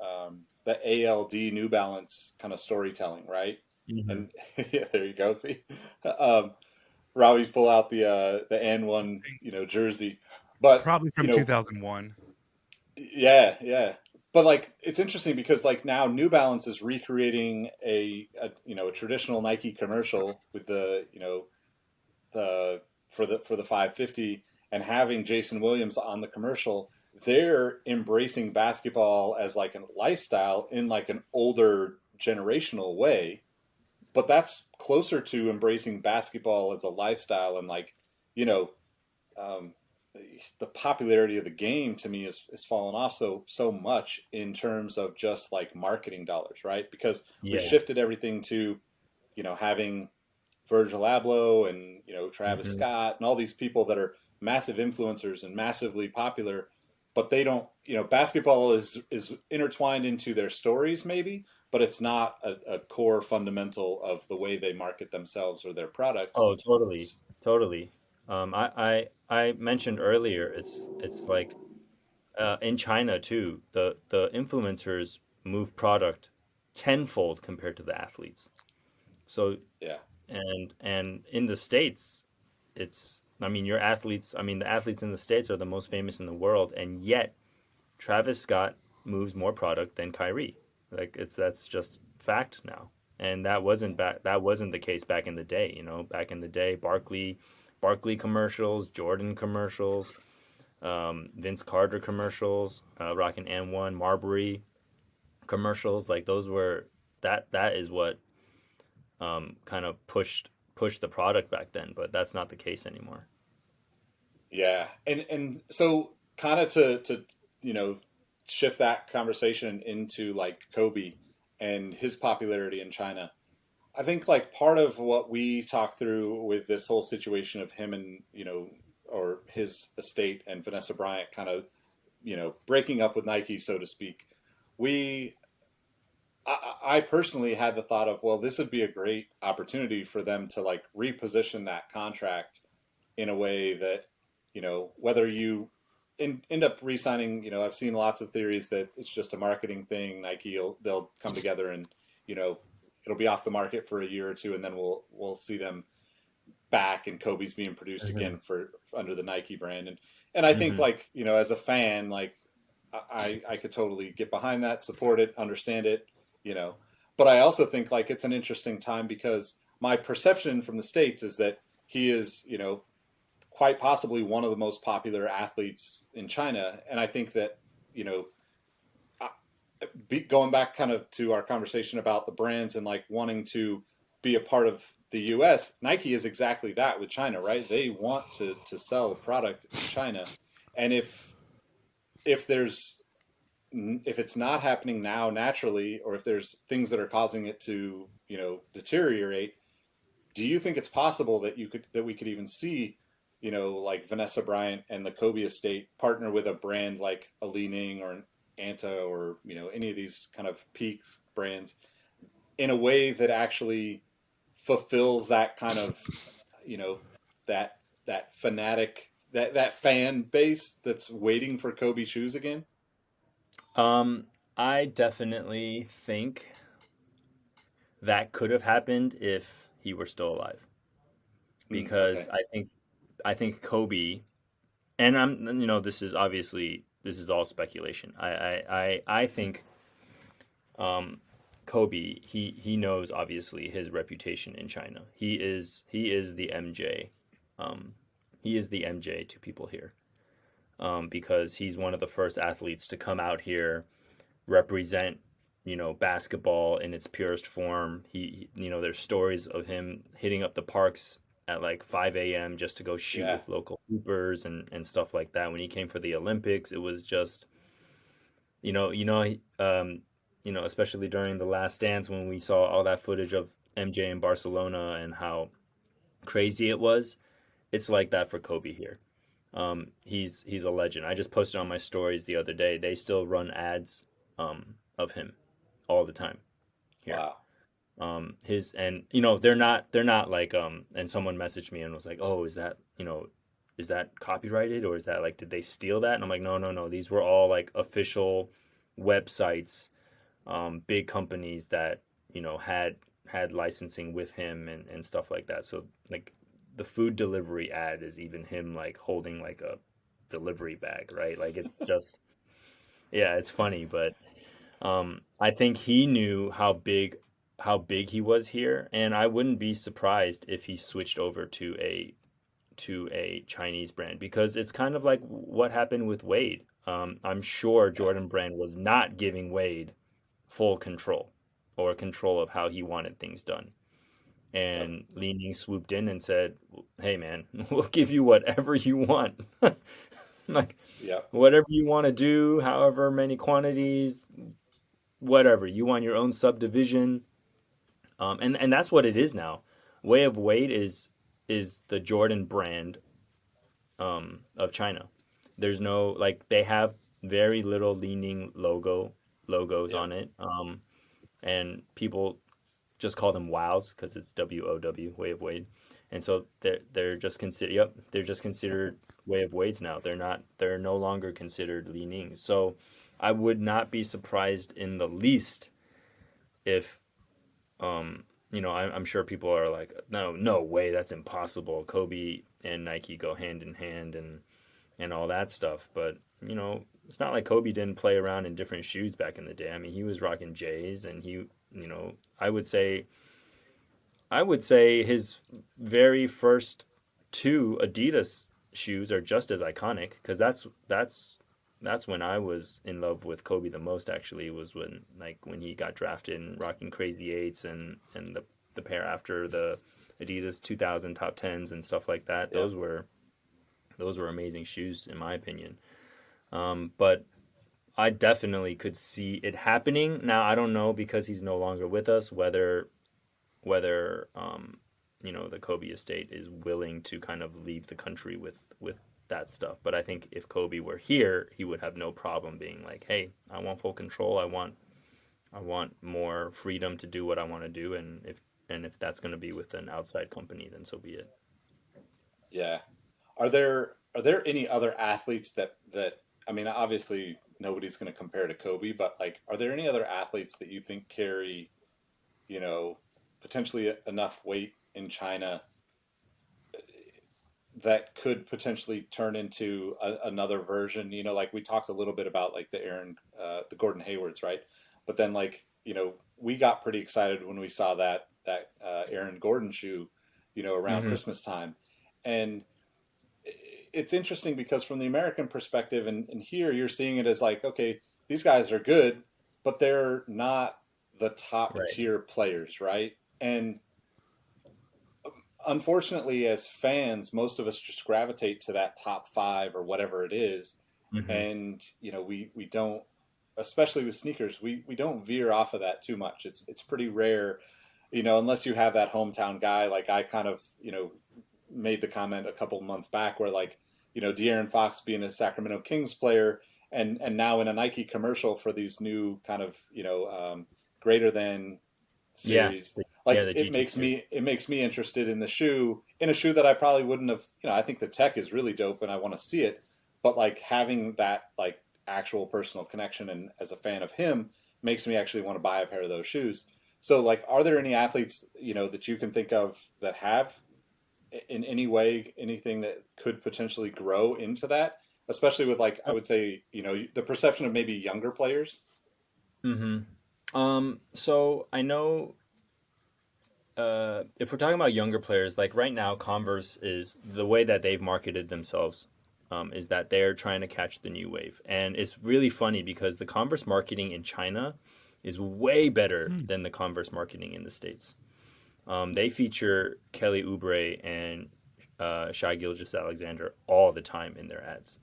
ALD New Balance kind of storytelling, right? Hmm. And yeah, there you go. See, um, Robbie's pull out the N1 jersey, but Probably from 2001. yeah, yeah. But like, it's interesting because, like, now New Balance is recreating a traditional Nike commercial with the for the 550, and having Jason Williams on the commercial. They're embracing basketball as like a lifestyle in like an older generational way, but that's closer to embracing basketball as a lifestyle. And, like, you know um, the popularity of the game to me is fallen off so much in terms of just like marketing dollars, right? Because we Yeah. shifted everything to having Virgil Abloh and Travis Hmm. Scott and all these people that are massive influencers and massively popular, but they don't. Basketball is intertwined into their stories maybe, but it's not a core fundamental of the way they market themselves or their products. Oh, totally, totally. I mentioned earlier, it's like in China too, the influencers move product tenfold compared to the athletes. So Yeah, and in the States, the athletes in the States are the most famous in the world, and yet Travis Scott moves more product than Kyrie. Like that's just fact now. And that wasn't the case back in the day, back in the day, Barkley commercials, Jordan commercials, Vince Carter commercials, Rockin' and One, Marbury commercials, like those were that is what kind of pushed the product back then, but that's not the case anymore. yeah, and so kind of to you know shift that conversation into like Kobe and his popularity in China. I think, like, part of what we talked through with this whole situation of him and or his estate and Vanessa Bryant kind of breaking up with Nike, so to speak. We I personally had the thought of, well, this would be a great opportunity for them to like reposition that contract in a way that whether you end up re-signing. I've seen lots of theories that it's just a marketing thing. They'll come together and you know it'll be off the market for a year or two, and then we'll see them back, and Kobe's being produced Hmm. again for under the Nike brand. And I think, Hmm. like, as a fan, like, I could totally get behind that, support it, understand it, you know. but I also think like it's an interesting time because my perception from the States is that he is, quite possibly one of the most popular athletes in China. And I think that, you know, going back kind of to our conversation about the brands and like wanting to be a part of the U.S., Nike is exactly that with China, right? They want to sell a product in China, and if there's if it's not happening now naturally, or if there's things that are causing it to deteriorate, do you think it's possible that we could even see like Vanessa Bryant and the Kobe estate partner with a brand like a Li-Ning or an Anta or any of these kind of peak brands in a way that actually fulfills that kind of that fanatic that fan base that's waiting for Kobe shoes again? Um, I definitely think that could have happened if he were still alive, because Okay. I think Kobe, and this is obviously, this is all speculation. I think um, Kobe, he knows obviously his reputation in China. He is the MJ. Um, he is the MJ to people here, because he's one of the first athletes to come out here, represent basketball in its purest form. There's stories of him hitting up the parks at like 5 a.m. just to go shoot Yeah. with local hoopers and stuff like that. When he came for the Olympics, it was just especially during the Last Dance, when we saw all that footage of MJ in Barcelona and how crazy it was. It's like that for Kobe here. He's a legend. I just posted on my stories the other day. They still run ads of him all the time here. Wow. His and they're not like and someone messaged me and was like, "Oh, is that copyrighted, or is that like, did they steal that?" And I'm like, "No, no, no. These were all like official websites, big companies that had licensing with him and stuff like that." So like the food delivery ad is even him like holding like a delivery bag, right? Like it's just, yeah, it's funny, but I think he knew how big he was here, and I wouldn't be surprised if he switched over to a Chinese brand, because it's kind of like what happened with Wade. I'm sure Jordan Brand was not giving Wade full control, or control of how he wanted things done. Yep. And Li-Ning swooped in and said, "Hey, man, we'll give you whatever you want. Like, Yep. whatever you want to do, however many quantities, whatever. You want your own subdivision." And that's what it is now. Way of Wade is the Jordan brand of China. There's no, like, they have very little Li-Ning logos Yep. on it, and people just call them wows because it's WOW, Way of Wade. And so they're just considered, yep, they're just considered Way of Wades now. They're no longer considered Li-Ning. So I would not be surprised in the least if I'm sure people are like, "No, no way, that's impossible. Kobe and Nike go hand in hand," and all that stuff. But it's not like Kobe didn't play around in different shoes back in the day. I mean, he was rocking J's, and I would say his very first two Adidas shoes are just as iconic, because that's when I was in love with Kobe the most. Actually, was when he got drafted and rocking Crazy Eights, and the pair after the Adidas 2000 top tens and stuff like that. Yep. Those were amazing shoes in my opinion. But I definitely could see it happening. Now I don't know, because he's no longer with us, whether the Kobe estate is willing to kind of leave the country with that stuff. But I think if Kobe were here, he would have no problem being like, "Hey, I want full control. I want more freedom to do what I want to do, and if that's going to be with an outside company, then so be it." Yeah. Are there any other athletes that I mean, obviously nobody's going to compare to Kobe, but like, are there any other athletes that you think carry, you know, potentially enough weight in China that could potentially turn into another version? Like we talked a little bit about like the Gordon Haywards, right? But then like we got pretty excited when we saw that Aaron Gordon shoe, around Mm-hmm. Christmas time. And it's interesting because from the American perspective, and here you're seeing it as like, okay, these guys are good, but they're not the top Right. tier players, right? And unfortunately, as fans, most of us just gravitate to that top five or whatever it is, Mm-hmm. and we don't, especially with sneakers, we don't veer off of that too much. It's pretty rare, unless you have that hometown guy. Like I kind of made the comment a couple months back where like De'Aaron Fox being a Sacramento Kings player and now in a Nike commercial for these new kind of greater than Yeah. series, Yeah, like the it GT makes series. me interested in a shoe that I probably wouldn't have. I think the tech is really dope and I want to see it, but like having that like actual personal connection and as a fan of him makes me actually want to buy a pair of those shoes. So like, are there any athletes that you can think of that have in any way anything that could potentially grow into that, especially with like I would say the perception of maybe younger players? Mm-hmm. So I know if we're talking about younger players, like right now, Converse is the way that they've marketed themselves, is that they're trying to catch the new wave. And it's really funny because the Converse marketing in China is way better Hmm. than the Converse marketing in the States. They feature Kelly Oubre and Shai Gilgeous-Alexander all the time in their ads.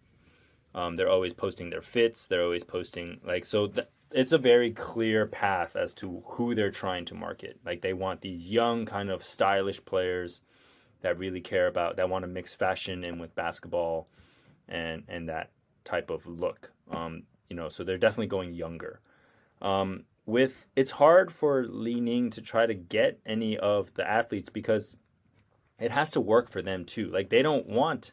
They're always posting their fits. They're always posting like so. It's a very clear path as to who they're trying to market. Like they want these young, kind of stylish players that really care about that want to mix fashion in with basketball and that type of look. So they're definitely going younger. With it's hard for Li-Ning to try to get any of the athletes because it has to work for them too. Like they don't want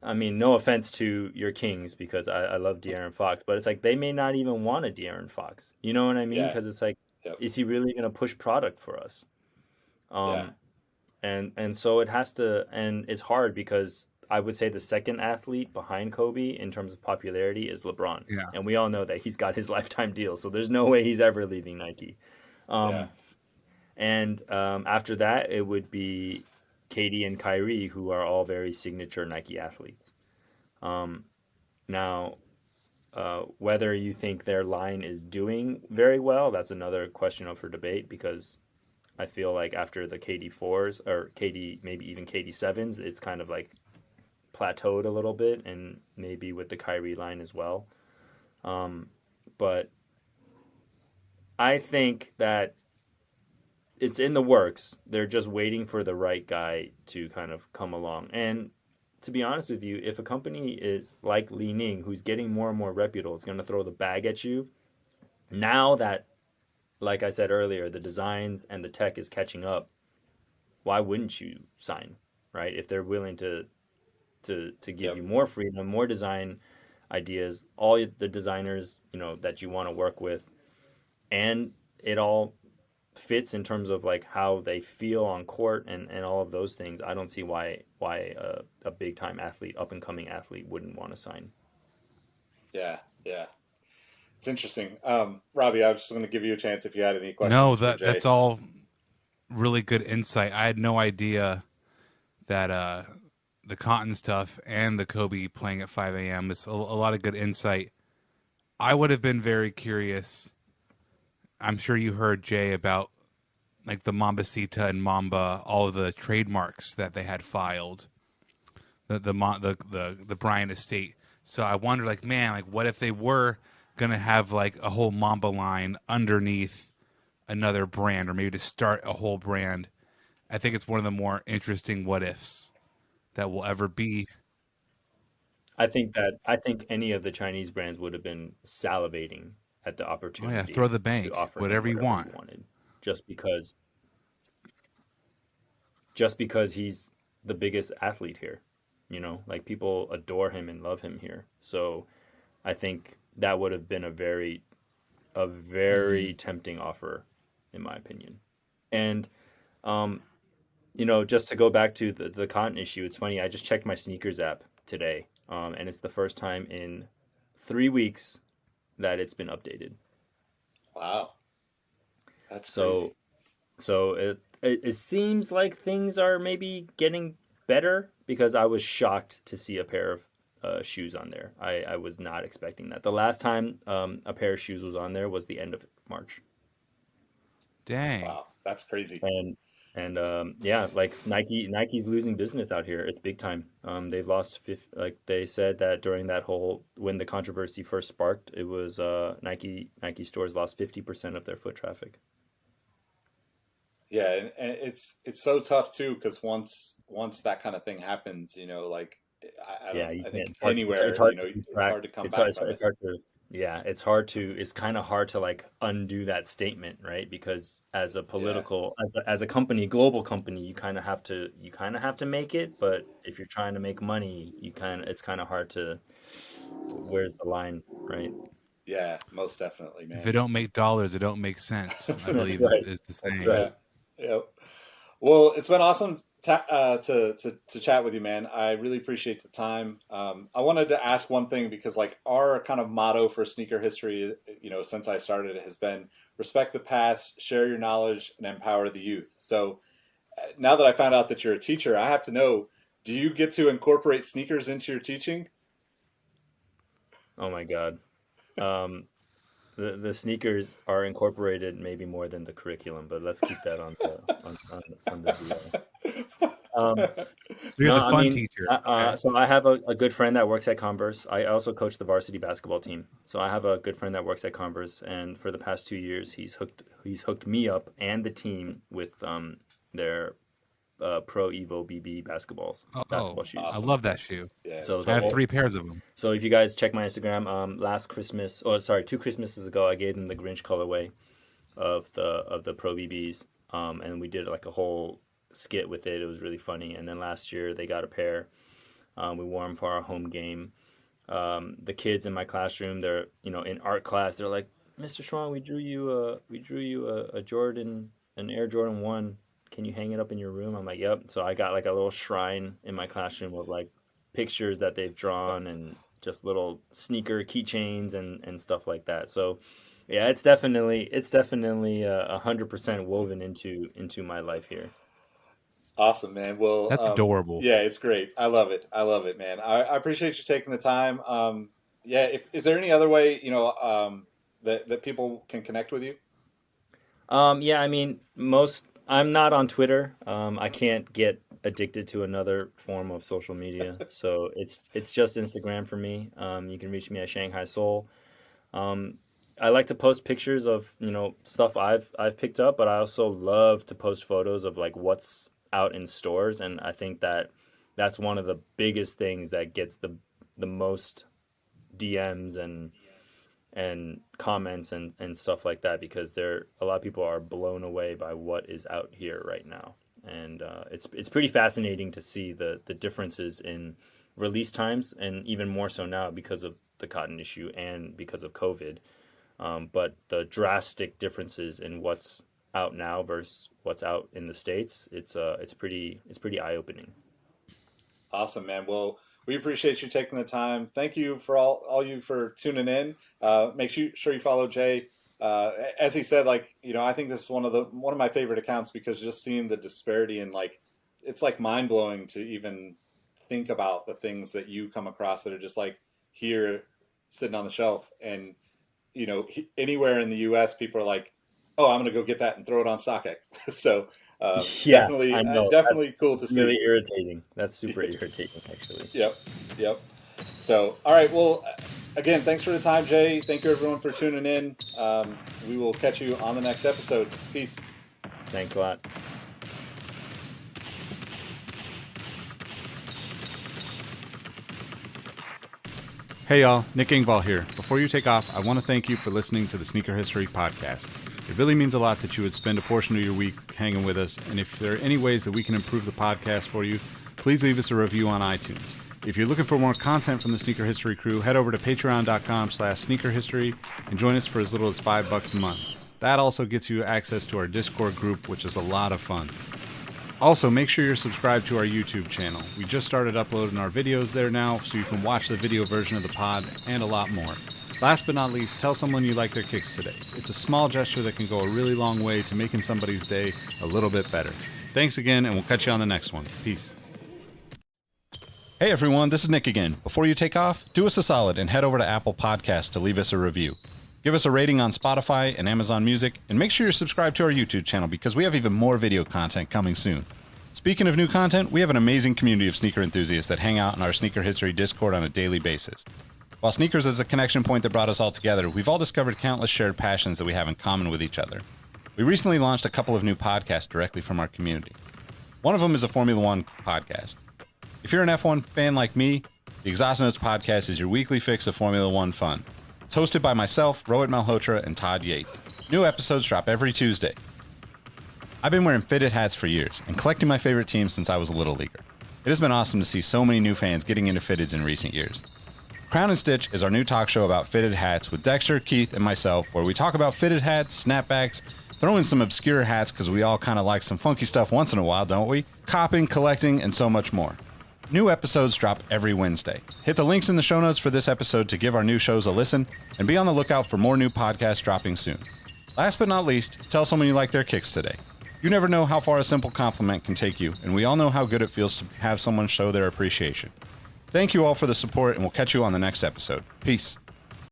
I mean, no offense to your Kings because I love De'Aaron Fox, but it's like they may not even want a De'Aaron Fox. You know what I mean? Yeah. Because it's like, Yep. is he really going to push product for us? Yeah. Um, and so it has to, and it's hard because I would say the second athlete behind Kobe in terms of popularity is LeBron, Yeah. and we all know that he's got his lifetime deal, so there's no way he's ever leaving Nike. Yeah. Um, and after that, it would be Katie and Kyrie, who are all very signature Nike athletes. Um, Now, whether you think their line is doing very well, that's another question up for debate because I feel like after the KD4s or KD, maybe even KD7s, it's kind of like plateaued a little bit and maybe with the Kyrie line as well. Um, but I think that it's in the works. They're just waiting for the right guy to kind of come along. And to be honest with you, if a company is like Li-Ning, who's getting more and more reputable, is going to throw the bag at you, now that, like I said earlier, the designs and the tech is catching up, why wouldn't you sign, right? If they're willing to give Yep. you more freedom, more design ideas, all the designers that you want to work with, and it all fits in terms of like how they feel on court and all of those things. I don't see why a big time athlete, up and coming athlete, wouldn't want to sign. Yeah. Yeah. It's interesting. Robbie, I was just going to give you a chance if you had any No, questions for Jay. that's all really good insight. I had no idea that the cotton stuff and the Kobe playing at 5 a.m. is a lot of good insight. I would have been very curious. I'm sure you heard Jay about like the Mambasita and Mamba, all of the trademarks that they had filed, the Bryant estate. So I wonder, like, man, like, what if they were gonna have like a whole Mamba line underneath another brand, or maybe to start a whole brand? I think it's one of the more interesting what ifs that will ever be. I think any of the Chinese brands would have been salivating at the Oh yeah, throw opportunity the to bank, offer him whatever you whatever he want. wanted, just because just because he's the biggest athlete here. Like people adore him and love him here. So I think that would have been a Hmm. very tempting offer, in my opinion. And um, just to go back to the cotton issue, it's funny. I just checked my sneakers app today, and it's the first time in 3 weeks that it's been updated. Wow. That's So crazy. so it seems like things are maybe getting better because I was shocked to see a pair of shoes on there. I was not expecting that. The last time a pair of shoes was on there was the end of March. Dang. Wow. That's crazy. And yeah, like Nike's losing business out here. It's big time. They've lost like they said that during that whole when the controversy first sparked, it was Nike stores lost 50% of their foot traffic. Yeah, and it's so tough too because once that kind of thing happens, like I Yeah, don't you I can't. think It's hard. anywhere, It's hard to keep it's track. hard to come back from it. It's hard to. Yeah, it's hard to. It's kind of hard to like undo that statement, right? Because as a Yeah, political, as a company, global company, you kind of have to make it. But if you're trying to make money, it's kind of hard to. Where's the line, right? yeah, most definitely, If man. it don't make dollars, it don't make sense, I That's believe right. is the That's saying. right. Yeah, yep. Well, it's been awesome to chat with you, man. I really appreciate the time. I wanted to ask one thing because like our kind of motto for sneaker history, since I started it has been respect the past, share your knowledge, and empower the youth. So now that I found out that you're a teacher, I have to know, do you get to incorporate sneakers into your teaching? Oh my God. Um, the sneakers are incorporated maybe more than the curriculum, but let's keep that on the DL. Um, So you're No, the I fun mean, teacher. Okay. so I have a good friend that works at Converse. I also coach the varsity basketball team. So I have a good friend that works at Converse, and for the past 2 years, he's hooked me up and the team with their Pro Evo BB basketball Oh, shoes. I Awesome. love that shoe. Yeah, So that's I the have cool. 3 pairs of them. so if you guys check my Instagram, last Christmas, or sorry, 2 Christmases ago, I gave them the Grinch colorway of the Pro BBs, and we did like a whole skit with it. It was really funny. And then last year they got a pair. We wore them for our home game. The kids in my classroom, they're in art class. They're like, "Mr. Shuang, we drew you a Jordan, an Air Jordan 1. Can you hang it up in your room?" I'm like, "Yep." So I got like a little shrine in my classroom of like pictures that they've drawn and just little sneaker keychains and stuff like that. So yeah, it's definitely 100% woven into my life here. Awesome, man. Well, That's adorable. yeah, it's great. I love it. I love it, man. I appreciate you taking the time. Yeah, if is there any other way, that people can connect with you? Yeah, I mean, I'm not on Twitter. I can't get addicted to another form of social media, so it's just Instagram for me. You can reach me at Shanghai Soul. Um, I like to post pictures of stuff I've picked up, but I also love to post photos of like what's out in stores, and I think that's one of the biggest things that gets the most DMs and comments and stuff like that because a lot of people are blown away by what is out here right now, and it's pretty fascinating to see the differences in release times, and even more so now because of the cotton issue and because of COVID. But the drastic differences in what's out now versus what's out in the States, it's pretty eye opening. Awesome, man. Well, we appreciate you taking the time. Thank you for all you for tuning in. Make sure you follow Jay. As he said, like I think this is one of my favorite accounts because just seeing the disparity in like it's like mind blowing to even think about the things that you come across that are just like here sitting on the shelf and anywhere in the U.S. people are like, oh, I'm going to go get that and throw it on StockX. So Yeah, I know. That's definitely cool to really see. irritating. That's super irritating, actually. Yep, yep. So, all right. Well, again, thanks for the time, Jay. Thank you, everyone, for tuning in. We will catch you on the next episode. Peace. Thanks a lot. Hey y'all, Nick Ingval here. Before you take off, I want to thank you for listening to the Sneaker History Podcast. It really means a lot that you would spend a portion of your week hanging with us, and if there are any ways that we can improve the podcast for you, please leave us a review on iTunes. If you're looking for more content from the Sneaker History crew, head over to patreon.com/sneakerhistory and join us for as little as $5 a month. That also gets you access to our Discord group, which is a lot of fun. Also, make sure you're subscribed to our YouTube channel. We just started uploading our videos there now, so you can watch the video version of the pod and a lot more. Last but not least, tell someone you like their kicks today. It's a small gesture that can go a really long way to making somebody's day a little bit better. Thanks again, and we'll catch you on the next one. Peace. Hey everyone, this is Nick again. Before you take off, do us a solid and head over to Apple Podcasts to leave us a review. Give us a rating on Spotify and Amazon Music, and make sure you're subscribed to our YouTube channel because we have even more video content coming soon. Speaking of new content, we have an amazing community of sneaker enthusiasts that hang out in our Sneaker History Discord on a daily basis. While sneakers is a connection point that brought us all together, we've all discovered countless shared passions that we have in common with each other. We recently launched a couple of new podcasts directly from our community. One of them is a Formula One podcast. If you're an F1 fan like me, the Exhaust Notes podcast is your weekly fix of Formula One fun. It's hosted by myself, Rohit Malhotra, and Todd Yates. New episodes drop every Tuesday. I've been wearing fitted hats for years and collecting my favorite teams since I was a little leaguer. It has been awesome to see so many new fans getting into fitteds in recent years. Crown and Stitch is our new talk show about fitted hats with Dexter, Keith, and myself, where we talk about fitted hats, snapbacks, throw in some obscure hats because we all kind of like some funky stuff once in a while, don't we? Copping, collecting, and so much more. New episodes drop every Wednesday. Hit the links in the show notes for this episode to give our new shows a listen, and be on the lookout for more new podcasts dropping soon. Last but not least, tell someone you like their kicks today. You never know how far a simple compliment can take you, and we all know how good it feels to have someone show their appreciation. Thank you all for the support, and we'll catch you on the next episode. Peace.